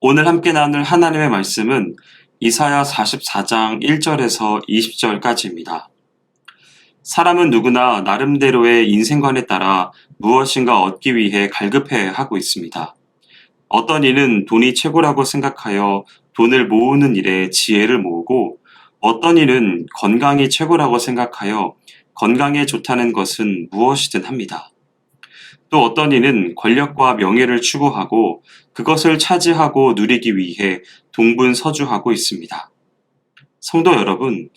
오늘 함께 나눌 하나님의 말씀은 이사야 44장 1절에서 20절까지입니다. 사람은 누구나 나름대로의 인생관에 따라 무엇인가 얻기 위해 갈급해 하고 있습니다. 어떤 이는 돈이 최고라고 생각하여 돈을 모으는 일에 지혜를 모으고, 어떤 이는 건강이 최고라고 생각하여 건강에 좋다는 것은 무엇이든 합니다. 또 어떤 이는 권력과 명예를 추구하고 그것을 차지하고 누리기 위해 동분서주하고 있습니다. 성도 여러분,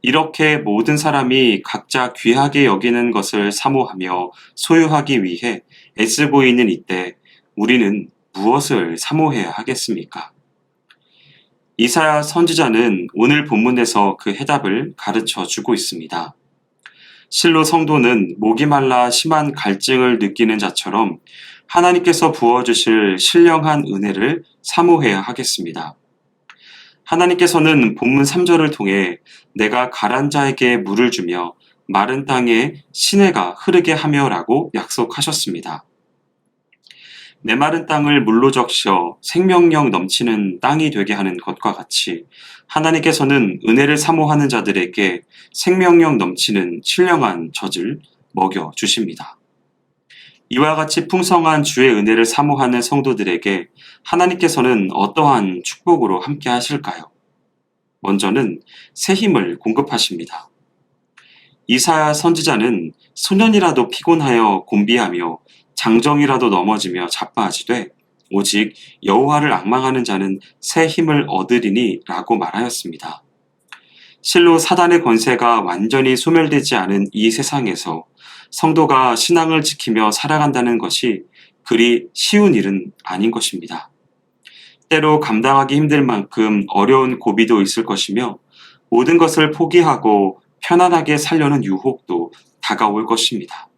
이렇게 모든 사람이 각자 귀하게 여기는 것을 사모하며 소유하기 위해 애쓰고 있는 이때 우리는 무엇을 사모해야 하겠습니까? 이사야 선지자는 오늘 본문에서 그 해답을 가르쳐 주고 있습니다. 실로 성도는 목이 말라 심한 갈증을 느끼는 자처럼 하나님께서 부어주실 신령한 은혜를 사모해야 하겠습니다. 하나님께서는 본문 3절을 통해 내가 가란 자에게 물을 주며 마른 땅에 시내가 흐르게 하며라고 약속하셨습니다. 메마른 땅을 물로 적셔 생명력 넘치는 땅이 되게 하는 것과 같이 하나님께서는 은혜를 사모하는 자들에게 생명력 넘치는 신령한 젖을 먹여 주십니다. 이와 같이 풍성한 주의 은혜를 사모하는 성도들에게 하나님께서는 어떠한 축복으로 함께 하실까요? 먼저는 새 힘을 공급하십니다. 이사야 선지자는 소년이라도 피곤하여 곤비하며 장정이라도 넘어지며 자빠지되 오직 여호와를 앙망하는 자는 새 힘을 얻으리니 라고 말하였습니다. 실로 사단의 권세가 완전히 소멸되지 않은 이 세상에서 성도가 신앙을 지키며 살아간다는 것이 그리 쉬운 일은 아닌 것입니다. 때로 감당하기 힘들 만큼 어려운 고비도 있을 것이며 모든 것을 포기하고 편안하게 살려는 유혹도 다가올 것입니다.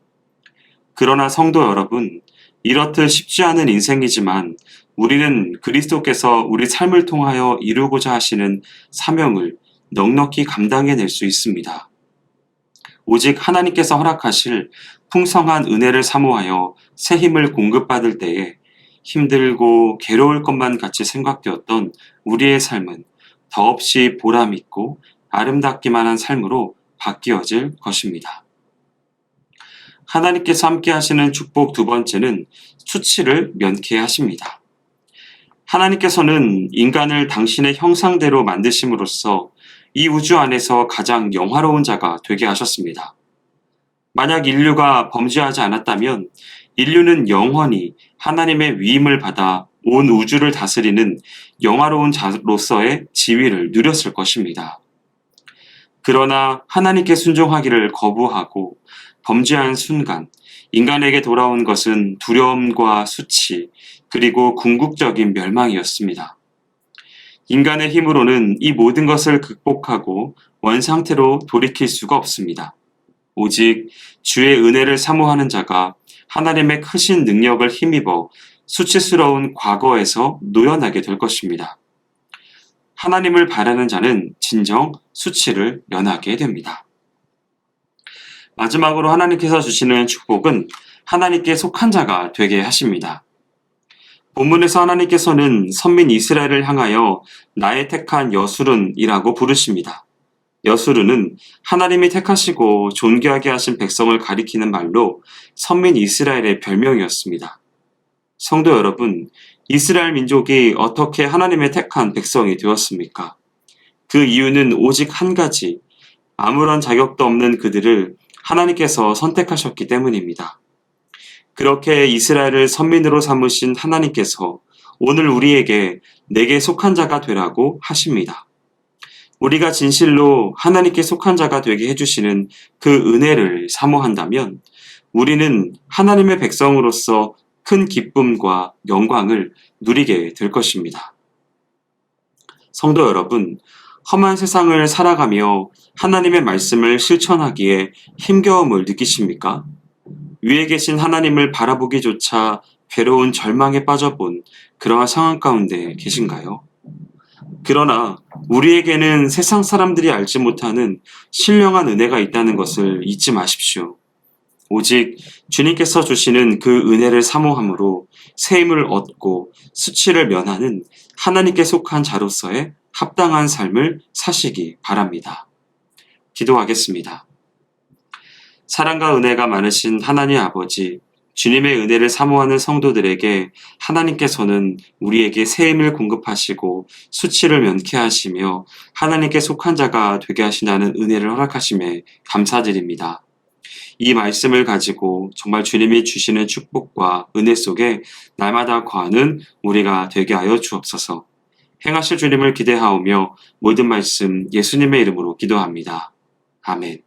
그러나 성도 여러분, 이렇듯 쉽지 않은 인생이지만 우리는 그리스도께서 우리 삶을 통하여 이루고자 하시는 사명을 넉넉히 감당해낼 수 있습니다. 오직 하나님께서 허락하실 풍성한 은혜를 사모하여 새 힘을 공급받을 때에 힘들고 괴로울 것만 같이 생각되었던 우리의 삶은 더없이 보람있고 아름답기만 한 삶으로 바뀌어질 것입니다. 하나님께서 함께 하시는 축복 두 번째는 수치를 면케 하십니다. 하나님께서는 인간을 당신의 형상대로 만드심으로써 이 우주 안에서 가장 영화로운 자가 되게 하셨습니다. 만약 인류가 범죄하지 않았다면 인류는 영원히 하나님의 위임을 받아 온 우주를 다스리는 영화로운 자로서의 지위를 누렸을 것입니다. 그러나 하나님께 순종하기를 거부하고 범죄한 순간 인간에게 돌아온 것은 두려움과 수치 그리고 궁극적인 멸망이었습니다. 인간의 힘으로는 이 모든 것을 극복하고 원상태로 돌이킬 수가 없습니다. 오직 주의 은혜를 사모하는 자가 하나님의 크신 능력을 힘입어 수치스러운 과거에서 놓여나게 될 것입니다. 하나님을 바라는 자는 진정 수치를 면하게 됩니다. 마지막으로 하나님께서 주시는 축복은 하나님께 속한 자가 되게 하십니다. 본문에서 하나님께서는 선민 이스라엘을 향하여 나의 택한 여수른이라고 부르십니다. 여수른은 하나님이 택하시고 존귀하게 하신 백성을 가리키는 말로 선민 이스라엘의 별명이었습니다. 성도 여러분, 이스라엘 민족이 어떻게 하나님의 택한 백성이 되었습니까? 그 이유는 오직 한 가지, 아무런 자격도 없는 그들을 하나님께서 선택하셨기 때문입니다. 그렇게 이스라엘을 선민으로 삼으신 하나님께서 오늘 우리에게 내게 속한 자가 되라고 하십니다. 우리가 진실로 하나님께 속한 자가 되게 해주시는 그 은혜를 사모한다면 우리는 하나님의 백성으로서 큰 기쁨과 영광을 누리게 될 것입니다. 성도 여러분, 험한 세상을 살아가며 하나님의 말씀을 실천하기에 힘겨움을 느끼십니까? 위에 계신 하나님을 바라보기조차 괴로운 절망에 빠져본 그러한 상황 가운데 계신가요? 그러나 우리에게는 세상 사람들이 알지 못하는 신령한 은혜가 있다는 것을 잊지 마십시오. 오직 주님께서 주시는 그 은혜를 사모함으로 새 힘을 얻고 수치를 면하는 하나님께 속한 자로서의 합당한 삶을 사시기 바랍니다. 기도하겠습니다. 사랑과 은혜가 많으신 하나님 아버지, 주님의 은혜를 사모하는 성도들에게 하나님께서는 우리에게 새 힘을 공급하시고 수치를 면케하시며 하나님께 속한 자가 되게 하시다는 은혜를 허락하심에 감사드립니다. 이 말씀을 가지고 정말 주님이 주시는 축복과 은혜 속에 날마다 거하는 우리가 되게 하여 주옵소서. 행하실 주님을 기대하오며 모든 말씀 예수님의 이름으로 기도합니다. 아멘.